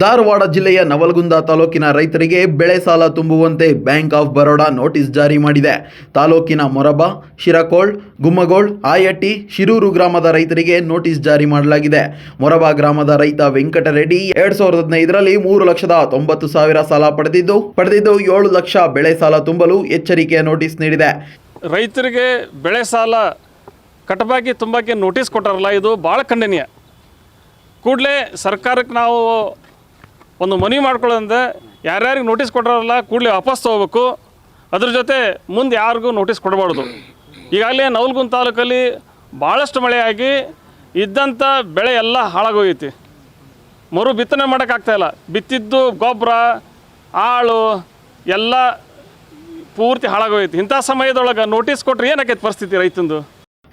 ಧಾರವಾಡ ಜಿಲ್ಲೆಯ ನವಲಗುಂದ ತಾಲೂಕಿನ ರೈತರಿಗೆ ಬೆಳೆ ಸಾಲ ತುಂಬುವಂತೆ ಬ್ಯಾಂಕ್ ಆಫ್ ಬರೋಡಾ ನೋಟಿಸ್ ಜಾರಿ ಮಾಡಿದೆ. ತಾಲೂಕಿನ ಮೊರಬಾ, ಶಿರಕೋಳ್, ಗುಮ್ಮಗೋಳ್, ಆಯಟ್ಟಿ, ಶಿರೂರು ಗ್ರಾಮದ ರೈತರಿಗೆ ನೋಟಿಸ್ ಜಾರಿ ಮಾಡಲಾಗಿದೆ. ಮೊರಬಾ ಗ್ರಾಮದ ರೈತ ವೆಂಕಟರೆಡ್ಡಿ 2015ರಲ್ಲಿ 3,90,000 ಸಾಲ ಪಡೆದಿದ್ದು 7 ಲಕ್ಷ ಬೆಳೆ ಸಾಲ ತುಂಬಲು ಎಚ್ಚರಿಕೆಯ ನೋಟಿಸ್ ನೀಡಿದೆ. ರೈತರಿಗೆ ಬೆಳೆ ಸಾಲ ಕಟ್ಟಬಾಕಿ ತುಂಬಕ್ಕೆ ನೋಟಿಸ್ ಕೊಟ್ಟಾರಲ್ಲ, ಇದು ಭಾಳ ಖಂಡನೀಯ. ಕೂಡಲೇ ಸರ್ಕಾರಕ್ಕೆ ನಾವು ಒಂದು ಮನವಿ ಮಾಡ್ಕೊಳ್ಳೋದಂದ್ರೆ ಯಾರ್ಯಾರಿಗೆ ನೋಟಿಸ್ ಕೊಟ್ಟಾರಲ್ಲ ಕೂಡಲೇ ವಾಪಸ್ ತೊಗೋಬೇಕು. ಅದ್ರ ಜೊತೆ ಮುಂದೆ ಯಾರಿಗೂ ನೋಟಿಸ್ ಕೊಡಬಾರ್ದು. ಈಗಾಗಲೇ ನವಲಗುಂದ ತಾಲೂಕಲ್ಲಿ ಭಾಳಷ್ಟು ಮಳೆಯಾಗಿ ಇದ್ದಂಥ ಬೆಳೆ ಎಲ್ಲ ಹಾಳಾಗೋಗೈತಿ. ಮರು ಬಿತ್ತನೆ ಮಾಡೋಕ್ಕಾಗ್ತಾಯಿಲ್ಲ. ಬಿತ್ತಿದ್ದು ಗೊಬ್ಬರ, ಆಳು ಎಲ್ಲ ಪೂರ್ತಿ ಹಾಳಾಗೋಗೈತಿ. ಇಂಥ ಸಮಯದೊಳಗೆ ನೋಟಿಸ್ ಕೊಟ್ಟರೆ ಏನಾಗೈತೆ ಪರಿಸ್ಥಿತಿ ರೈತಂದು?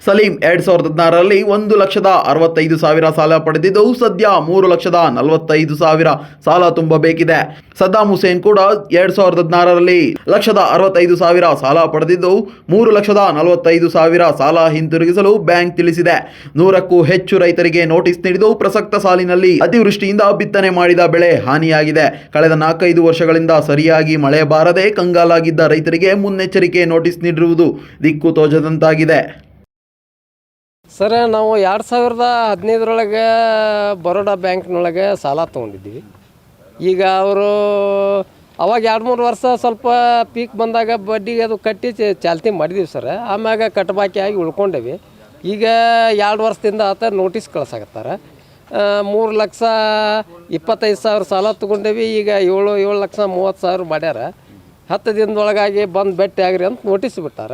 ಸಲೀಂ 2016ರಲ್ಲಿ 1,65,000 ಸಾಲ ಪಡೆದಿದ್ದು ಸದ್ಯ 3,45,000 ಸಾಲ ತುಂಬಬೇಕಿದೆ. ಸದ್ದಾಂ ಹುಸೇನ್ ಕೂಡ 2016ರಲ್ಲಿ 1,65,000 ಸಾಲ ಪಡೆದಿದ್ದು 3,45,000 ಸಾಲ ಹಿಂತಿರುಗಿಸಲು ಬ್ಯಾಂಕ್ ತಿಳಿಸಿದೆ. 100ಕ್ಕೂ ಹೆಚ್ಚು ರೈತರಿಗೆ ನೋಟಿಸ್ ನೀಡಿದ್ದು ಪ್ರಸಕ್ತ ಸಾಲಿನಲ್ಲಿ ಅತಿವೃಷ್ಟಿಯಿಂದ ಬಿತ್ತನೆ ಮಾಡಿದ ಬೆಳೆ ಹಾನಿಯಾಗಿದೆ. ಕಳೆದ 4-5 ವರ್ಷಗಳಿಂದ ಸರಿಯಾಗಿ ಮಳೆ ಬಾರದೆ ಕಂಗಾಲಾಗಿದ್ದ ರೈತರಿಗೆ ಮುನ್ನೆಚ್ಚರಿಕೆ ನೋಟಿಸ್ ನೀಡಿರುವುದು ದಿಕ್ಕು ತೋಚದಂತಾಗಿದೆ. ಸರ್, ನಾವು 2015ರೊಳಗೆ ಬರೋಡಾ ಬ್ಯಾಂಕ್ನೊಳಗೆ ಸಾಲ ತೊಗೊಂಡಿದ್ದೀವಿ. ಈಗ ಅವರು ಅವಾಗ 2-3 ವರ್ಷ ಸ್ವಲ್ಪ ಪೀಕ್ ಬಂದಾಗ ಬಡ್ಡಿಗೆ ಅದು ಕಟ್ಟಿ ಚಾಲ್ತಿ ಮಾಡಿದ್ದೀವಿ ಸರ್. ಆಮ್ಯಾಗ ಕಟ್ಟಬಾಕಿ ಆಗಿ ಉಳ್ಕೊಂಡೇವಿ. ಈಗ 2 ವರ್ಷದಿಂದ ಆತ ನೋಟಿಸ್ ಕಳ್ಸಾಕತ್ತಾರೆ. 3,25,000 ಸಾಲ ತೊಗೊಂಡೇವಿ. ಈಗ 7,30,000 ಮಾಡ್ಯಾರ. 10 ದಿನದೊಳಗಾಗಿ ಬಂದು ಭೇಟಿ ಆಗ್ರಿ ಅಂತ ನೋಟಿಸ್ ಬಿಟ್ಟಾರ.